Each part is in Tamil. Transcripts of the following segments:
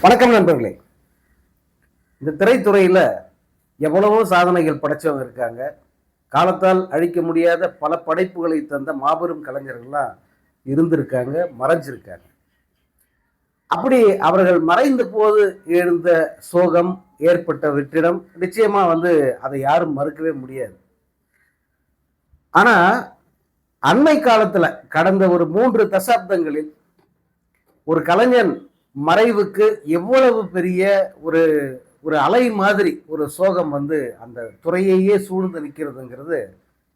வணக்கம் நண்பர்களே. இந்த திரைத்துறையில் எவ்வளவோ சாதனைகள் படைச்சவங்க இருக்காங்க. காலத்தால் அழிக்க முடியாத பல படைப்புகளை தந்த மாபெரும் கலைஞர்கள்லாம் இருந்திருக்காங்க, மறைஞ்சிருக்காங்க. அப்படி அவர்கள் மறைந்த போது எழுந்த சோகம், ஏற்பட்ட வெற்றிடம் நிச்சயமா அதை யாரும் மறுக்கவே முடியாது. ஆனா அண்மை காலத்துல கடந்த ஒரு 3 தசாப்தங்களில் ஒரு கலைஞன் மறைவுக்கு எவ்வளவு பெரிய ஒரு ஒரு அலை மாதிரி ஒரு சோகம் அந்த துறையையே சூழ்ந்து நிற்கிறதுங்கிறது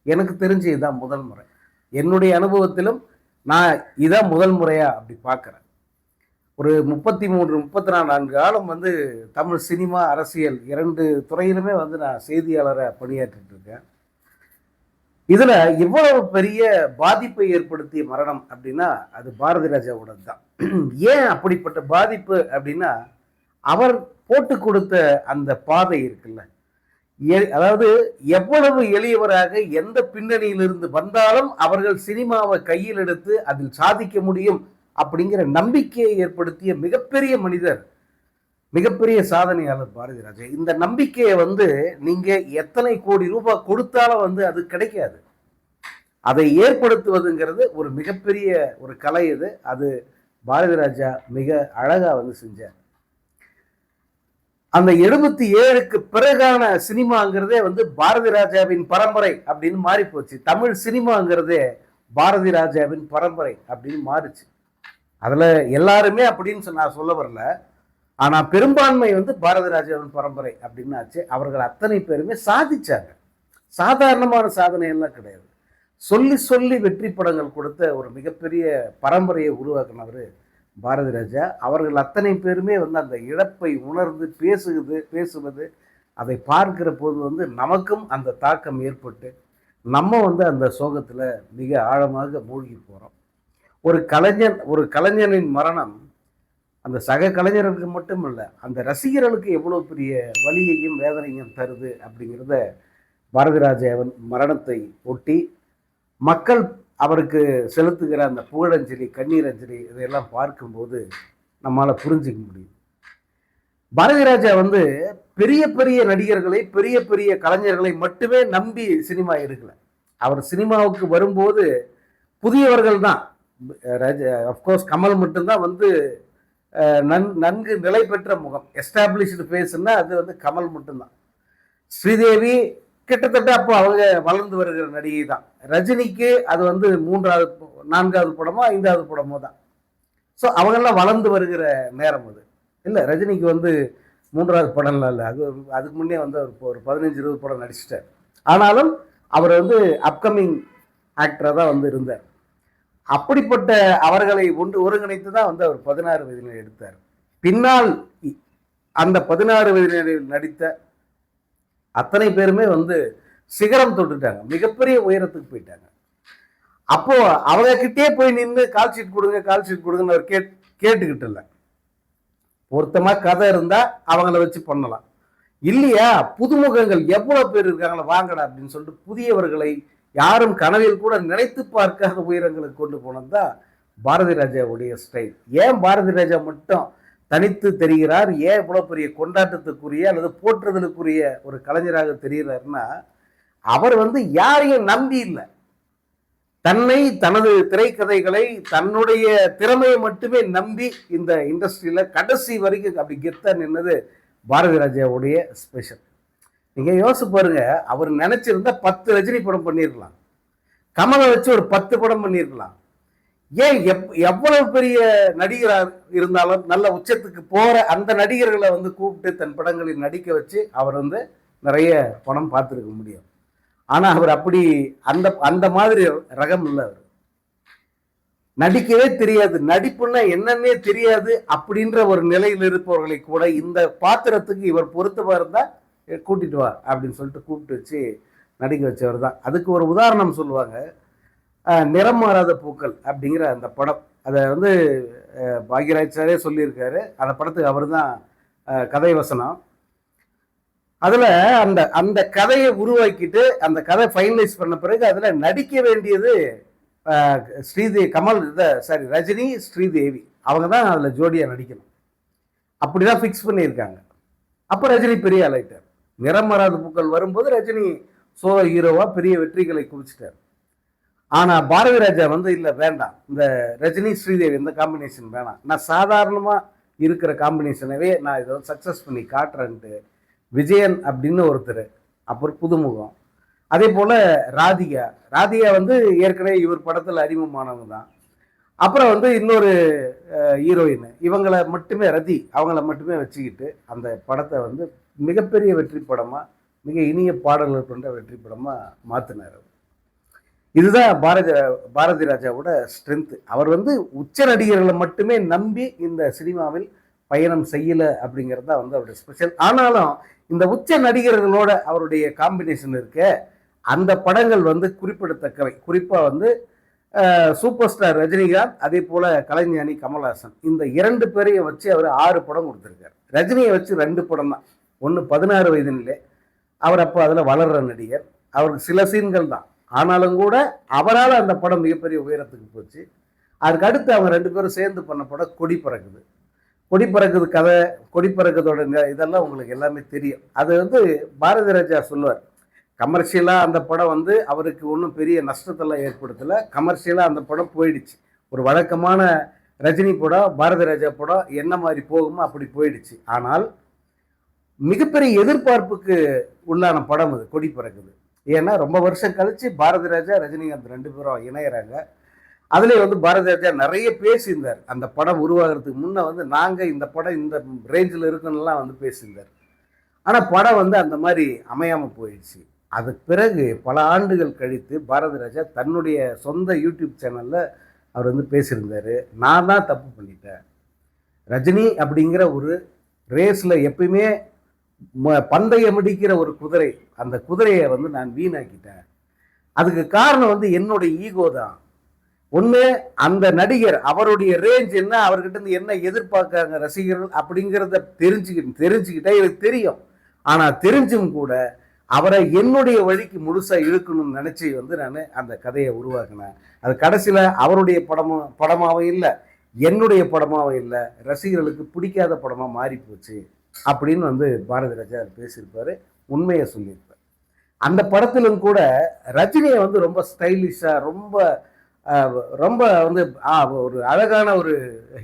எனக்கு தெரிஞ்சு இதுதான் முதல் முறை. என்னுடைய அனுபவத்திலும் நான் இதான் முதல் முறையா அப்படி பார்க்குறேன். ஒரு 33 34 ஆண்டு காலம் தமிழ் சினிமா, அரசியல் 2 துறையிலுமே நான் செய்தியாளரை பணியாற்றிட்டு இருக்கேன். இதுல இவ்வளவு பெரிய பாதிப்பை ஏற்படுத்திய மரணம் அப்படின்னா அது பாரதி ராஜாவோட தான். ஏன் அப்படிப்பட்ட பாதிப்பு அப்படின்னா, அவர் போட்டு கொடுத்த அந்த பாதை இருக்குல்ல, அதாவது எவ்வளவு எளியவராக எந்த பின்னணியிலிருந்து வந்தாலும் அவர்கள் சினிமாவை கையில் எடுத்து அதில் சாதிக்க முடியும் அப்படிங்கிற நம்பிக்கையை ஏற்படுத்திய மிகப்பெரிய மனிதர், மிகப்பெரிய சாதனையாளர் பாரதி ராஜா. இந்த நம்பிக்கையை நீங்க எத்தனை கோடி ரூபாய் கொடுத்தாலும் அது கிடைக்காது. அதை ஏற்படுத்துவதுங்கிறது ஒரு மிகப்பெரிய ஒரு கலை. அது பாரதி ராஜா மிக அழகா செஞ்சார். அந்த 77க்கு பிறகான சினிமாங்கிறதே பாரதி ராஜாவின் பரம்பரை அப்படின்னு மாறி போச்சு. தமிழ் சினிமாங்கிறதே பாரதி ராஜாவின் பரம்பரை அப்படின்னு மாறிச்சு. அதுல எல்லாருமே அப்படின்னு நான் சொல்ல வரல. ஆனா பெரும்பான்மை பாரதி ராஜாவின் பரம்பரை அப்படின்னு ஆச்சு. அவர்கள் அத்தனை பேருமே சாதிச்சாங்க. சாதாரணமான சாதனை எல்லாம் கிடையாது. சொல்லி சொல்லி வெற்றி படங்கள் கொடுத்த ஒரு மிகப்பெரிய பரம்பரையை உருவாக்கினவர் பாரதி ராஜா. அவர்கள் அத்தனை பேருமே அந்த இழப்பை உணர்ந்து பேசுவது அதை பார்க்கிற போது நமக்கும் அந்த தாக்கம் ஏற்பட்டு நம்ம அந்த சோகத்தில் மிக ஆழமாக மூழ்கி போகிறோம். ஒரு கலைஞனின் மரணம் அந்த சக கலைஞர்களுக்கு மட்டும் இல்லை, அந்த ரசிகர்களுக்கு எவ்வளோ பெரிய வலியையும் வேதனையும் தருது அப்படிங்கிறத பாரதி ராஜாவின் மரணத்தை ஒட்டி மக்கள் அவருக்கு செலுத்துகிற அந்த புகழஞ்சலி, கண்ணீர் அஞ்சலி இதையெல்லாம் பார்க்கும்போது நம்மளால் புரிஞ்சிக்க முடியும். பாரதி ராஜா பெரிய பெரிய நடிகர்களை, பெரிய பெரிய கலைஞர்களை மட்டுமே நம்பி சினிமா எடுக்கலை. அவர் சினிமாவுக்கு வரும்போது புதியவர்கள் தான். அஃப்கோர்ஸ் கமல் மட்டும்தான் நன்கு நிலை பெற்ற முகம், எஸ்டாப்ளிஷ்டு ஃபேஸ்ன்னா அது கமல் மட்டும்தான். ஸ்ரீதேவி கிட்டத்தட்ட அப்போ அவங்க வளர்ந்து வருகிற நடிகை தான். ரஜினிக்கு அது 3வது 4வது படமோ 5வது படமோ தான். ஸோ அவங்கெல்லாம் வளர்ந்து வருகிற நேரம் அது இல்லை. ரஜினிக்கு 3வது படம்லாம் இல்லை, அதுக்கு முன்னே ஒரு 15-20 படம் நடிச்சிட்டார். ஆனாலும் அவர் அப்கமிங் ஆக்டராக தான் இருந்தார். அப்படிப்பட்ட அவர்களை ஒருங்கிணைத்து தான் அவர் 16 வயதில் எடுத்தார். பின்னால் அந்த 16 வயதில் நடித்த அத்தனை பேருமே சிகரம் தொட்டுட்டாங்க, மிகப்பெரிய உயரத்துக்கு போயிட்டாங்க. அப்போ அவங்க கிட்டே போய் நின்று கால் ஷீட் கொடுங்கன்னு அவர் கேட்டுக்கிட்டு இல்லை. பொருத்தமா கதை இருந்தா அவங்கள வச்சு பண்ணலாம். இல்லையா, புதுமுகங்கள் எவ்வளவு பேர் இருக்காங்களா, வாங்கடா அப்படின்னு சொல்லிட்டு புதியவர்களை யாரும் கனவில் கூட நினைத்து பார்க்காத உயரங்களுக்கு கொண்டு போனதுதான் பாரதி ராஜாவுடைய ஸ்டைல். ஏன் பாரதி ராஜா மட்டும் தனித்து தெரிகிறார், ஏன் இவ்வளவு பெரிய கொண்டாட்டத்துக்குரிய அல்லது போற்றுதலுக்குரிய ஒரு கலைஞராக தெரிகிறார்னா, அவர் யாரையும் நம்பி இல்லை. தன்னை, தனது திரைக்கதைகளை, தன்னுடைய திறமையை மட்டுமே நம்பி இந்த இண்டஸ்ட்ரியில கடைசி வரைக்கும் அப்படி கெத்தா நின்னது பாரதி ராஜாவுடைய ஸ்பெஷல். நீங்க யோசிச்சு பாருங்க, அவர் நினைச்சிருந்தா 10 ரஜினி படம் பண்ணிருக்கலாம், கமலை வச்சு ஒரு 10 படம் பண்ணிருக்கலாம். ஏன் எவ்வளவு பெரிய நடிகராக இருந்தாலும் நல்ல உச்சத்துக்கு போற அந்த நடிகர்களை கூப்பிட்டு தன் படங்களில் நடிக்க வச்சு அவர் நிறைய பணம் பார்த்துருக்க முடியும். ஆனா அவர் அப்படி அந்த மாதிரி ரகம் இல்லை. அவர் நடிக்கவே தெரியாது, நடிப்புன்னா என்னன்னே தெரியாது அப்படின்ற ஒரு நிலையில் இருப்பவர்களை கூட இந்த பாத்திரத்துக்கு இவர் பொருத்தமா இருந்தா கூட்டிட்டு வா அப்படின்னு சொல்லிட்டு கூப்பிட்டு வச்சு நடிக்க வச்சவர் தான். அதுக்கு ஒரு உதாரணம் சொல்லுவாங்க, நிறம் மாறாத பூக்கள் அப்படிங்கிற அந்த படம். அதை பாக்யராஜ் சாரே சொல்லியிருக்காரு. அந்த படத்துக்கு அவர் தான் கதை வசனம். அதில் அந்த கதையை உருவாக்கிட்டு அந்த கதை ஃபைனலைஸ் பண்ண பிறகு அதில் நடிக்க வேண்டியது ரஜினி, ஸ்ரீதேவி அவங்க தான் அதில் ஜோடியாக நடிக்கணும். அப்படிதான் ஃபிக்ஸ் பண்ணியிருக்காங்க. அப்போ ரஜினி பெரிய ஆளாயிட்டார். நிறம் மாறாத பூக்கள் வரும்போது ரஜினி சோலோ ஹீரோவா பெரிய வெற்றிகளை குவிச்சிட்டார். ஆனா பாரதி ராஜா வந்து இல்ல வேண்டாம், இந்த ரஜினி ஸ்ரீதேவி இந்த காம்பினேஷன் வேணாம், நான் சாதாரணமா இருக்கிற காம்பினேஷனவே நான் இதை சக்சஸ் பண்ணி காட்டுறேன்ட்டு விஜயன் அப்படின்னு ஒருத்தர், அப்புறம் புதுமுகம், அதே போல ராதிகா. ராதிகா வந்து ஏற்கனவே இவர் படத்தில் அறிமுகமானவங்க தான். அப்புறம் வந்து இன்னொரு ஹீரோயின், இவங்களை மட்டுமே ரதி அவங்கள மட்டுமே வச்சுக்கிட்டு அந்த படத்தை வந்து மிகப்பெரிய வெற்றி படமாக, மிக இனிய பாடல்கள் கொண்ட வெற்றி படமாக மாற்றினார். இதுதான் பாரதி ராஜாவோட ஸ்ட்ரென்த்து. அவர் வந்து உச்ச நடிகர்களை மட்டுமே நம்பி இந்த சினிமாவில் பயணம் செய்யலை அப்படிங்கிறது தான் வந்து அவருடைய ஸ்பெஷல். ஆனாலும் இந்த உச்ச நடிகர்களோட அவருடைய காம்பினேஷன் இருக்க அந்த படங்கள் வந்து குறிப்பிடத்தக்கவை. குறிப்பாக வந்து சூப்பர் ஸ்டார் ரஜினிகாந்த், அதே போல் கலைஞானி கமல்ஹாசன், இந்த 2 பேரையும் வச்சு அவர் 6 படம் கொடுத்துருக்காரு. ரஜினியை வச்சு 2 படம் தான். ஒன்று 16 வயதினிலே, அவர் அப்போ அதில் வளர்கிற நடிகர், அவருக்கு சில சீன்கள் தான், ஆனாலும் கூட அவரால் அந்த படம் மிகப்பெரிய உயரத்துக்கு போச்சு. அதுக்கு அடுத்து அவங்க 2 பேரும் சேர்ந்து பண்ண படம் கொடி பறக்குது. கொடி பறக்குது கதை, கொடி பறக்குதோட இதெல்லாம் உங்களுக்கு எல்லாமே தெரியும். அது வந்து பாரதி ராஜா சொல்லுவார், கமர்ஷியலாக அந்த படம் வந்து அவருக்கு ஒன்றும் பெரிய நஷ்டத்தெல்லாம் ஏற்படுத்தலை. கமர்ஷியலாக அந்த படம் போயிடுச்சு. ஒரு வழக்கமான ரஜினி படம், பாரதி ராஜா படம் என்ன மாதிரி போகுமோ அப்படி போயிடுச்சு. ஆனால் மிகப்பெரிய எதிர்பார்ப்புக்கு உள்ளான படம் அது கொடி பறக்குது. ஏன்னா ரொம்ப வருஷம் கழிச்சு பாரதி ராஜா ரஜினிகாந்த் 2 பேரும் இணையிறாங்க. அதுலேயே வந்து பாரதி ராஜா நிறைய பேசியிருந்தார். அந்த படம் உருவாகிறதுக்கு முன்னே வந்து நாங்கள் இந்த படம் இந்த ரேஞ்சில் இருக்குன்னுலாம் வந்து பேசியிருந்தார். ஆனால் படம் வந்து அந்த மாதிரி அமையாமல் போயிடுச்சு. அதுக்கு பிறகு பல ஆண்டுகள் கழித்து பாரதி ராஜா தன்னுடைய சொந்த யூடியூப் சேனலில் அவர் வந்து பேசியிருந்தார், நான் தான் தப்பு பண்ணிட்டேன். ரஜினி அப்படிங்கிற ஒரு ரேஸில் எப்பயுமே பந்தயம் முடிக்கிற ஒரு குதிரை, அந்த குதிரையை வந்து நான் வீணாக்கிட்டேன். அதுக்கு காரணம் வந்து என்னுடைய ஈகோ தான். ஒன்று, அந்த நடிகர் அவருடைய ரேஞ்ச் என்ன, அவர்கிட்ட இருந்து என்ன எதிர்பார்க்காங்க ரசிகர்கள் அப்படிங்கிறத தெரிஞ்சுக்கிட்டே எனக்கு தெரியும். ஆனால் தெரிஞ்சும் கூட அவரை என்னுடைய வழிக்கு முழுசாக இழுக்கணும்னு நினச்சி வந்து நான் அந்த கதையை உருவாக்கினேன். அது கடைசியில் அவருடைய படமாகவும் இல்லை, என்னுடைய படமாகவும் இல்லை, ரசிகர்களுக்கு பிடிக்காத படமாக மாறி போச்சு அப்படின்னு வந்து பாரதி ராஜா பேசியிருப்பார், உண்மையை சொல்லியிருப்பார். அந்த படத்திலும் கூட ரஜினியை வந்து ரொம்ப ஸ்டைலிஷாக, ரொம்ப ரொம்ப வந்து ஒரு அழகான ஒரு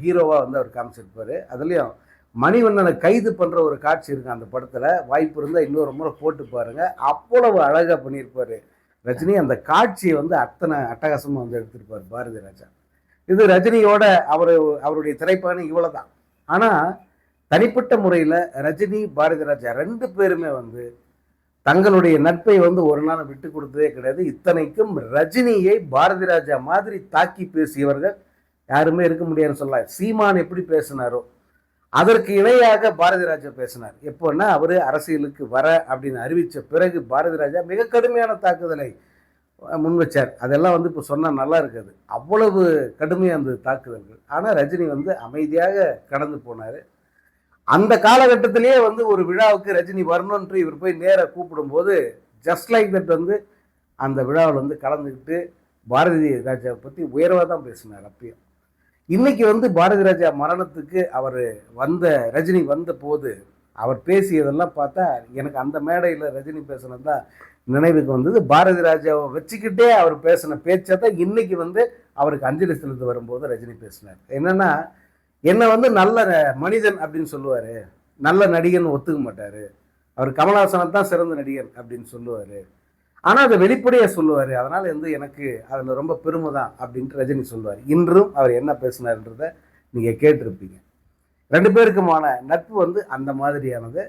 ஹீரோவாக வந்து அவர் காமிச்சிருப்பார். அதுலேயும் மணிவண்ணனை கைது பண்ணுற ஒரு காட்சி இருக்குது அந்த படத்தில், வாய்ப்பு இருந்தால் இன்னொரு முறை போட்டு பாருங்கள். அவ்வளவு அழகாக பண்ணியிருப்பார் ரஜினி. அந்த காட்சியை வந்து அத்தனை அட்டகாசமாக வந்து எடுத்திருப்பார் பாரதி ராஜா. இது ரஜினியோட அவருடைய திரைப்பயணம் இவ்வளோ தான். ஆனால் தனிப்பட்ட முறையில் ரஜினி பாரதி ராஜா 2 பேருமே வந்து தங்களுடைய நட்பை வந்து ஒரு நாள் விட்டு கொடுத்ததே கிடையாது. இத்தனைக்கும் ரஜினியை பாரதி ராஜா மாதிரி தாக்கி பேசியவர்கள் யாருமே இருக்க முடியாதுன்னு சொல்லலாம். சீமான் எப்படி பேசினாரோ அதற்கு இணையாக பாரதி ராஜா பேசினார். எப்போன்னா அவர் அரசியலுக்கு வர அப்படின்னு அறிவித்த பிறகு பாரதி ராஜா மிக கடுமையான தாக்குதலை முன் வச்சார். அதெல்லாம் வந்து இப்போ சொன்னால் நல்லா இருக்காது, அவ்வளவு கடுமையாக அந்த தாக்குதல்கள். ஆனால் ரஜினி வந்து அமைதியாக கடந்து போனார். அந்த காலகட்டத்திலேயே வந்து ஒரு விழாவுக்கு ரஜினி வரணுன்ட்டு இவர் போய் நேராக கூப்பிடும்போது ஜஸ்ட் லைக் தட் வந்து அந்த விழாவில் வந்து கலந்துக்கிட்டு பாரதி ராஜாவை பற்றி உயர்வாக தான் பேசினார் அப்பயும். இன்னைக்கு வந்து பாரதி ராஜா மரணத்துக்கு அவர் ரஜினி வந்த போது அவர் பேசியதெல்லாம் பார்த்தா எனக்கு அந்த மேடையில் ரஜினி பேசினது தான் நினைவுக்கு வந்தது. பாரதி ராஜாவை வச்சுக்கிட்டே அவர் பேசின பேச்சை தான் இன்னைக்கு வந்து அவருக்கு அஞ்சலி செலுத்த வரும்போது ரஜினி பேசினார். என்னன்னா, என்னை வந்து நல்ல மனிதன் அப்படின்னு சொல்லுவார், நல்ல நடிகன் ஒத்துக்க மாட்டார், அவர் கமல்ஹாசனை தான் சிறந்த நடிகன் அப்படின்னு சொல்லுவார், ஆனால் அதை வெளிப்படையாக சொல்லுவார். அதனால் வந்து எனக்கு அதில் ரொம்ப பெருமை தான் அப்படின்ட்டு ரஜினி சொல்லுவார். இன்றும் அவர் என்ன பேசினார்ன்றதை நீங்கள் கேட்டிருப்பீங்க. 2 பேருக்குமான நட்பு வந்து அந்த மாதிரியானது.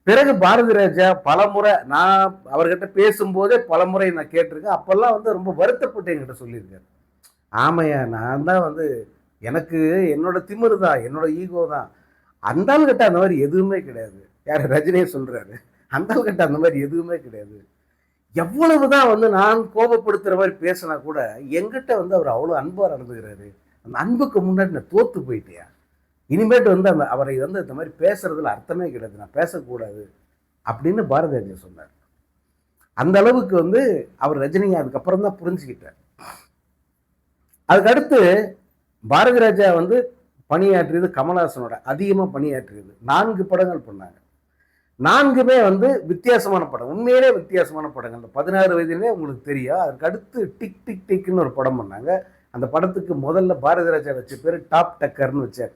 பிறகு பாரதி ராஜா பலமுறை நான் அவர்கிட்ட பேசும்போதே பலமுறை நான் கேட்டிருக்கேன். அப்போல்லாம் வந்து ரொம்ப வருத்தப்பட்டு என்கிட்ட சொல்லியிருக்காரு, ஆமையா நான் தான் வந்து எனக்கு என்னோட திமிரு தான், என்னோட ஈகோ தான், அந்த ஆள்கிட்ட அந்த மாதிரி எதுவுமே கிடையாது. யார் ரஜினியே சொல்கிறாரு, அந்த ஆள்கிட்ட அந்த மாதிரி எதுவுமே கிடையாது. எவ்வளவுதான் வந்து நான் கோபப்படுத்துகிற மாதிரி பேசினா கூட எங்கிட்ட வந்து அவர் அவ்வளோ அன்பாக நடந்துக்கிறாரு. அந்த அன்புக்கு முன்னாடி நான் தோற்று போயிட்டேன், இனிமேட்டு வந்து அவரை வந்து இந்த மாதிரி பேசுறதுல அர்த்தமே கிடையாது, நான் பேசக்கூடாது அப்படின்னு பாரதி ராஜா சொன்னார். அந்த அளவுக்கு வந்து அவர் ரஜினியை அதுக்கப்புறம் தான் புரிஞ்சுக்கிட்டார். அதுக்கடுத்து பாரதி ராஜா வந்து பணியாற்றியது கமலஹாசனோட அதிகமாக பணியாற்றியது. 4 படங்கள் பண்ணாங்க. 4மே வந்து வித்தியாசமான படம், உண்மையிலே வித்தியாசமான படங்கள். அந்த 16 வயதிலே உங்களுக்கு தெரியும். அதுக்கு அடுத்து டிக் டிக் டிக்னு ஒரு படம் பண்ணாங்க. அந்த படத்துக்கு முதல்ல பாரதி ராஜா வச்ச பேர் டாப் டக்கர்னு வச்சார்.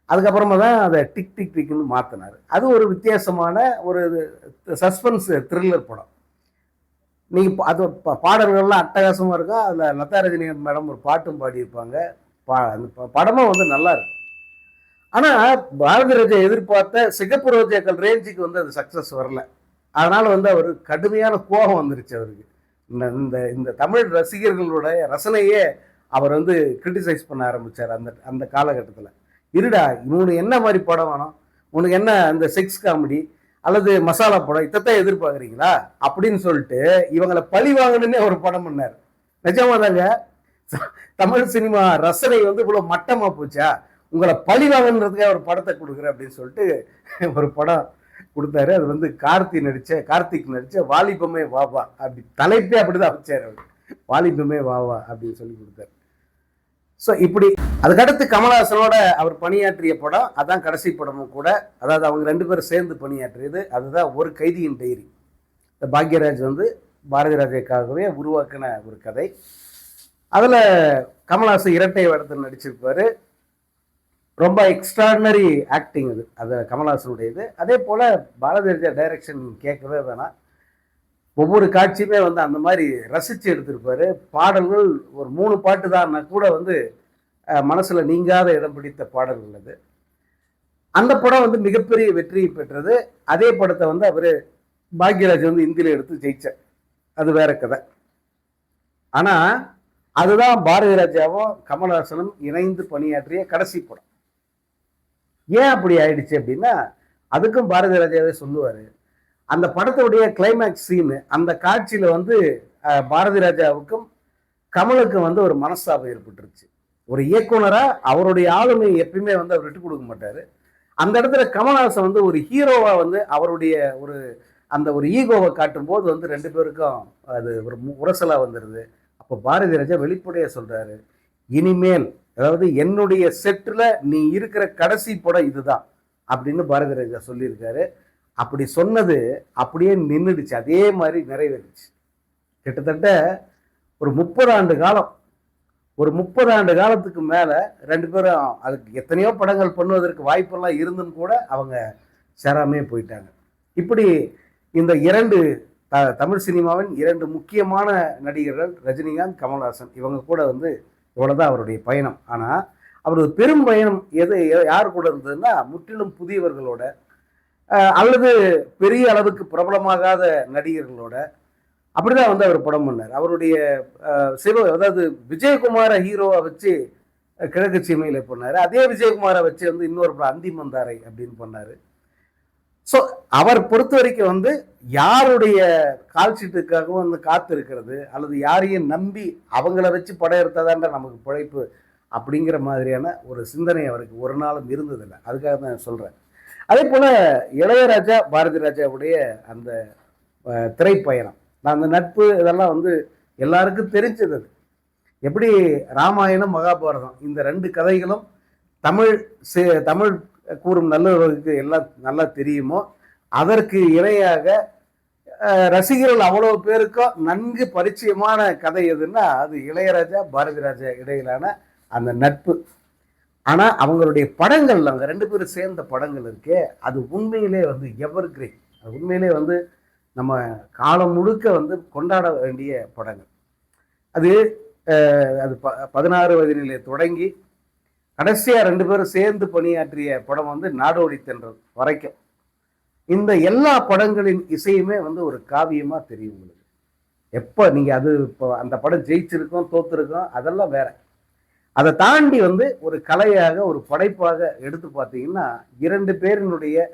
அதுக்கப்புறமா தான் அதை டிக் டிக் டிக்னு மாற்றினார். அது ஒரு வித்தியாசமான ஒரு சஸ்பென்ஸ் த்ரில்லர் படம். நீங்கள் அது பாடல்கள்லாம் அட்டகாசமாக இருக்கும். அதில் லதா ரஜினிகாந்த் மேடம் ஒரு பாட்டும் பாடியிருப்பாங்க. அந்த படமும் வந்து நல்லா இருக்கும். ஆனால் பாரதி ராஜா எதிர்பார்த்த சிகப்பு ரோஜாக்கள் ரேஞ்சுக்கு வந்து அது சக்ஸஸ் வரல. அதனால் வந்து அவர் கடுமையான கோபம் வந்துருச்சு அவருக்கு. இந்த இந்த தமிழ் ரசிகர்களுடைய ரசனையே அவர் வந்து கிரிட்டிசைஸ் பண்ண ஆரம்பித்தார் அந்த அந்த காலகட்டத்தில். இருடா, இவனுக்கு என்ன மாதிரி படம் வேணும், உனக்கு என்ன இந்த செக்ஸ் காமெடி அல்லது மசாலா படம் இதைத்தான் எதிர்பார்க்குறீங்களா அப்படின்னு சொல்லிட்டு இவங்களை பழி வாங்கணுன்னே ஒரு படம் பண்ணார். நிஜமா தாங்க, தமிழ் சினிமா ரசனை வந்து இவ்வளோ மட்டமாக போச்சா, உங்களை பழி வாங்கன்றதுக்காக ஒரு படத்தை கொடுக்குறேன் அப்படின்னு சொல்லிட்டு ஒரு படம் கொடுத்தாரு. அது வந்து கார்த்திக் நடித்த வாலிபமே வாவா, அப்படி தலைப்பே அப்படிதான் வச்சார் அவர், வாலிபமே வாவா அப்படின்னு சொல்லி கொடுத்தாரு. ஸோ இப்படி அதுக்கடுத்து கமலஹாசனோட அவர் பணியாற்றிய படம் அதான் கடைசி படமும் கூட. அதாவது அவங்க 2 பேரும் சேர்ந்து பணியாற்றியது அதுதான் ஒரு கைதியின் டைரி. பாக்யராஜ் வந்து பாரதி ராஜாக்காகவே உருவாக்கின ஒரு கதை. அதில் கமலஹாசன் இரட்டை வேடத்தில் நடிச்சிருப்பார். ரொம்ப எக்ஸ்ட்ராடினரி ஆக்டிங் அது கமலஹாசனுடையது. அதே போல் பாரதி ராஜா டைரக்ஷன் கேட்கவே வேணாம். ஒவ்வொரு காட்சியுமே வந்து அந்த மாதிரி ரசித்து எடுத்திருப்பார். பாடல்கள் ஒரு 3 பாட்டு தான் கூட வந்து மனசில் நீங்காத இடம் பிடித்த பாடல்கள் அது. அந்த படம் வந்து மிகப்பெரிய வெற்றியை பெற்றது. அதே படத்தை வந்து அவர் பாக்யராஜ் வந்து இந்தியில் எடுத்து ஜெயிச்சார். அது வேற கதை. ஆனால் அதுதான் பாரதி ராஜாவும் கமலஹாசனும் இணைந்து பணியாற்றிய கடைசி படம். ஏன் அப்படி ஆயிடுச்சு அப்படின்னா, அதுக்கும் பாரதி ராஜாவே சொல்லுவார். அந்த படத்துடைய கிளைமேக்ஸ் சீனு, அந்த காட்சியில் வந்து பாரதி ராஜாவுக்கும் கமலுக்கும் வந்து ஒரு மனஸ்தாபம் ஏற்பட்டுருச்சு. ஒரு இயக்குனராக அவருடைய ஆளுமையை எப்பயுமே வந்து அவர் விட்டு கொடுக்க மாட்டார். அந்த இடத்துல கமலஹாசன் வந்து ஒரு ஹீரோவாக வந்து அவருடைய அந்த ஒரு ஈகோவை காட்டும் போது வந்து 2 பேருக்கும் அது ஒரு உரசலாக வந்துடுது. அப்போ பாரதி ராஜா வெளிப்படையாக சொல்கிறாரு, இனிமேல் அதாவது என்னுடைய செட்டில் நீ இருக்கிற கடைசி படம் இதுதான் அப்படின்னு பாரதி ராஜா சொல்லியிருக்காரு. அப்படி சொன்னது அப்படியே நின்றுடுச்சு, அதே மாதிரி நிறைவேறிச்சு. கிட்டத்தட்ட ஒரு 30 ஆண்டு காலம், ஒரு 30 ஆண்டு காலத்துக்கு மேலே 2 பேரும் அதுக்கு எத்தனையோ படங்கள் பண்ணுவதற்கு வாய்ப்பெல்லாம் இருந்துன்னு கூட அவங்க சேராமே போயிட்டாங்க. இப்படி இந்த 2 தமிழ் சினிமாவின் 2 முக்கியமான நடிகர்கள் ரஜினிகாந்த், கமல்ஹாசன், இவங்க கூட வந்து இவ்வளோதான் அவருடைய பயணம். ஆனால் அவரது பெரும் பயணம் யார் கூட இருந்ததுன்னா முற்றிலும் புதியவர்களோட அல்லது பெரிய அளவுக்கு பிரபலமாகாத நடிகர்களோட அப்படிதான் வந்து அவர் படம் பண்ணார். அவருடைய அதாவது விஜயகுமாரை ஹீரோவை வச்சு கிழக்கு சீமையில பண்ணார். அதே விஜயகுமாரை வச்சு வந்து இன்னொரு படம் அந்திமந்தாரை அப்படின்னு பண்ணார். ஸோ அவர் பொறுத்த வரைக்கும் வந்து யாருடைய கால் சீட்டுக்காகவும் வந்து காத்து இருக்கிறது அல்லது யாரையும் நம்பி அவங்கள வச்சு படம் எடுத்தாதான்டா நமக்கு பிழைப்பு அப்படிங்கிற மாதிரியான ஒரு சிந்தனை அவருக்கு ஒரு நாளும் இருந்ததில்லை. அதுக்காக தான் சொல்கிறேன். அதே போல் இளையராஜா பாரதி ராஜாவுடைய அந்த திரைப்பயணம், அந்த நட்பு இதெல்லாம் வந்து எல்லாருக்கும் தெரிஞ்சது. அது எப்படி ராமாயணம் மகாபாரதம் இந்த 2 கதைகளும் தமிழ் கூறும் நல்லவர்களுக்கு எல்லாம் நல்லா தெரியுமோ, அதற்கு இணையாக ரசிகர்கள் அவ்வளோ பேருக்கும் நன்கு பரிச்சயமான கதை எதுன்னா அது இளையராஜா பாரதி ராஜா இடையிலான அந்த நட்பு. ஆனால் அவங்களுடைய படங்கள், அவங்க 2 பேரும் சேர்ந்த படங்கள் இருக்கே, அது உண்மையிலே வந்து எவர் கிரேட். அது உண்மையிலே வந்து நம்ம காலம் முழுக்க வந்து கொண்டாட வேண்டிய படங்கள். அது 16 வயதிலே தொடங்கி கடைசியாக 2 பேரும் சேர்ந்து பணியாற்றிய படம் வந்து நாடோடி தென்றல் வரைக்கும். இந்த எல்லா படங்களின் இசையுமே வந்து ஒரு காவியமாக தெரியும் உங்களுக்கு. எப்போ நீங்கள் அது இப்போ அந்த படம் ஜெயிச்சிருக்கோம் தோத்துருக்கோம் அதெல்லாம் வேற. அதை தாண்டி வந்து ஒரு கலையாக ஒரு படைப்பாக எடுத்து பார்த்தீங்கன்னா 2 பேரினுடைய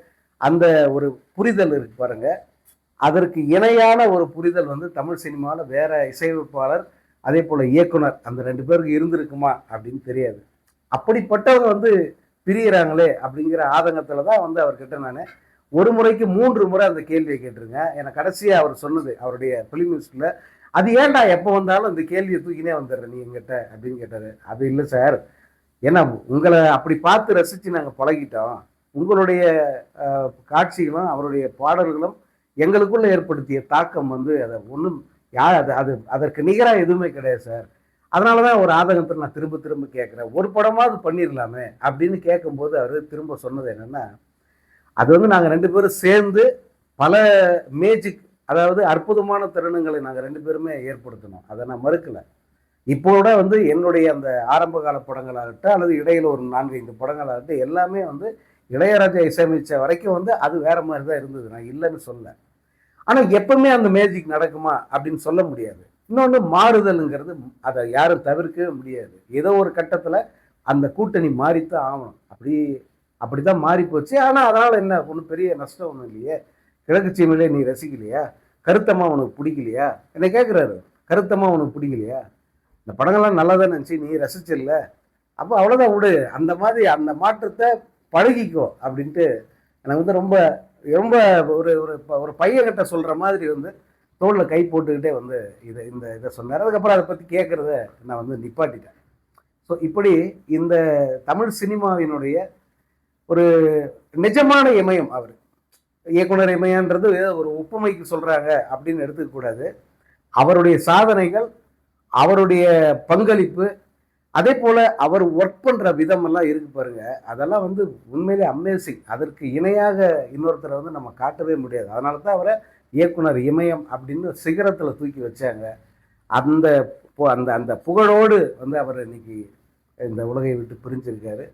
அந்த ஒரு புரிதல் இருக்கு பாருங்க. அதற்கு இணையான ஒரு புரிதல் வந்து தமிழ் சினிமாவில் வேற இசையமைப்பாளர் அதே போல் இயக்குனர் அந்த 2 பேருக்கு இருந்திருக்குமா அப்படின்னு தெரியாது. அப்படிப்பட்டவங்க வந்து பிரிகிறாங்களே அப்படிங்கிற ஆதங்கத்தில் தான் வந்து அவர்கிட்ட நான் ஒரு முறைக்கு 3 முறை அந்த கேள்வியை கேட்டிருங்க. ஏன்னா கடைசியாக அவர் சொன்னது அவருடைய ஃபிலிம் மியூசிக்கில், அது ஏன்டா எப்போ வந்தாலும் இந்த கேள்வியை தூக்கினே வந்துடுற நீ எங்கிட்ட அப்படின்னு கேட்டார். அது இல்லை சார், ஏன்னா உங்களை அப்படி பார்த்து ரசித்து நாங்கள் பழகிட்டோம். உங்களுடைய காட்சிகளும் அவருடைய பாடல்களும் எங்களுக்குள்ள ஏற்படுத்திய தாக்கம் வந்து அதை ஒன்றும் யார் அது அது அதற்கு நிகராக எதுவுமே கிடையாது சார். அதனால தான் ஒரு ஆதங்கத்தில் நான் திரும்ப திரும்ப கேட்குறேன். ஒரு படமாவது பண்ணிடலாமே அப்படின்னு கேட்கும்போது அவர் திரும்ப சொன்னது என்னென்னா, அது வந்து நாங்கள் 2 பேரும் சேர்ந்து பல மேஜிக், அதாவது அற்புதமான தருணங்களை நாங்கள் 2 பேருமே ஏற்படுத்தினோம். அதை நான் மறுக்கலை. இப்போ கூட வந்து என்னுடைய அந்த ஆரம்ப கால படங்களாகட்டும் அல்லது இடையில ஒரு 4, 5 படங்களாகட்டும் எல்லாமே வந்து இளையராஜா இசையமைச்ச வரைக்கும் வந்து அது வேற மாதிரி தான் இருந்தது. நான் இல்லைன்னு சொல்லல. ஆனா எப்பவுமே அந்த மேஜிக் நடக்குமா அப்படின்னு சொல்ல முடியாது. இன்னொன்று மாறுதலுங்கிறது அதை யாரும் தவிர்க்கவே முடியாது. ஏதோ ஒரு கட்டத்துல அந்த கூட்டணி மாறித்தான் ஆகணும். அப்படிதான் மாறி போச்சு. ஆனா அதனால என்ன ஒன்றும் பெரிய நஷ்டம் ஒன்றும் இல்லையே. கிழக்கு சீமையிலே நீ ரசிக்கலையா? கருத்தம்மா உனக்கு பிடிக்கலையா? என்னை கேட்குறாரு. கருத்தம்மா உனக்கு பிடிக்கலையா? இந்த படங்கள்லாம் நல்லா தான் இருந்துச்சு, நீ ரசிச்சில்ல, அப்போ அவ்வளோதான் விடு, அந்த மாதிரி அந்த மாற்றத்தை பழகிக்கோ அப்படின்ட்டு எனக்கு வந்து ரொம்ப ரொம்ப ஒரு ஒரு ஒரு பையன்கிட்ட சொல்கிற மாதிரி வந்து தோளில் கை போட்டுக்கிட்டே வந்து இதை சொன்னார். அதுக்கப்புறம் அதை பற்றி கேட்குறத நான் வந்து நிப்பாட்டிட்டேன். ஸோ இப்படி இந்த தமிழ் சினிமாவினுடைய ஒரு நிஜமான இமயம் அவர். இயக்குனர் இமயன்றது ஒரு ஒப்புமைக்கு சொல்கிறாங்க அப்படின்னு எடுத்துக்கக்கூடாது. அவருடைய சாதனைகள், அவருடைய பங்களிப்பு, அதே போல அவர் ஒர்க் பண்ற விதம் எல்லாம் இருக்கு பாருங்க, அதெல்லாம் வந்து உண்மையிலே அமேசிங். அதற்கு இணையாக இன்னொருத்தரை வந்து நம்ம காட்டவே முடியாது. அதனால தான் அவரை இயக்குனர் இமயம் அப்படின்னு சிகரத்தில் தூக்கி வச்சாங்க. அந்த அந்த அந்த புகழோடு வந்து அவர் இன்னைக்கு இந்த உலகை விட்டு பிரிஞ்சிருக்காரு.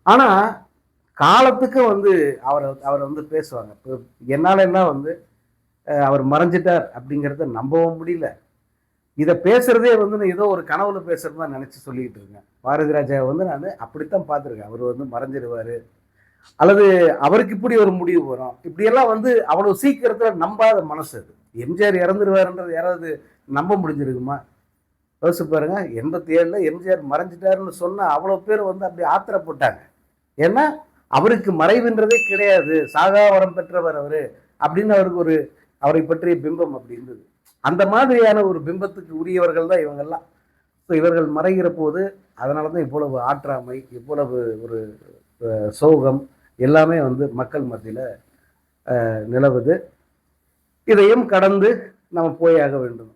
ஆனா காலத்துக்கு வந்து அவரை வந்து பேசுவாங்க. என்னால எல்லாம் வந்து அவர் மறைஞ்சிட்டார் அப்படிங்கிறத நம்பவும் முடியல. இதை பேசுறதே வந்து ஏதோ ஒரு கனவுல பேசுறதா நினைச்சு சொல்லிட்டு இருக்கேன். பாரதி ராஜா வந்து நான் அப்படித்தான் பார்த்துருக்கேன். அவர் வந்து மறைஞ்சிடுவாரு அல்லது அவருக்கு இப்படி ஒரு முடிவு வரும், இப்படியெல்லாம் வந்து அவ்வளவு சீக்கிரத்துல நம்பாத மனசு அது. எம்ஜிஆர் இறந்துருவாருன்றது யாராவது நம்ப முடிஞ்சிருக்குமா? யோசிச்சு பாருங்க. 87ல் எம்ஜிஆர் மறைஞ்சிட்டாருன்னு சொன்னா அவ்வளவு பேர் வந்து அப்படி ஆத்திரப்பட்டாங்க. ஏன்னா அவருக்கு மறைவுன்றதே கிடையாது, சாகாவரம் பெற்றவர் அவரு அப்படின்னு அவருக்கு அவரை பற்றிய பிம்பம் அப்படி இருந்தது. அந்த மாதிரியான ஒரு பிம்பத்துக்கு உரியவர்கள் தான் இவங்கெல்லாம். ஸோ இவர்கள் மறைகிற போது அதனால தான் இவ்வளவு ஆற்றாமை, இவ்வளவு ஒரு சோகம் எல்லாமே வந்து மக்கள் மத்தியில் நிலவுது. இதையும் கடந்து நம்ம போயாக வேண்டும்.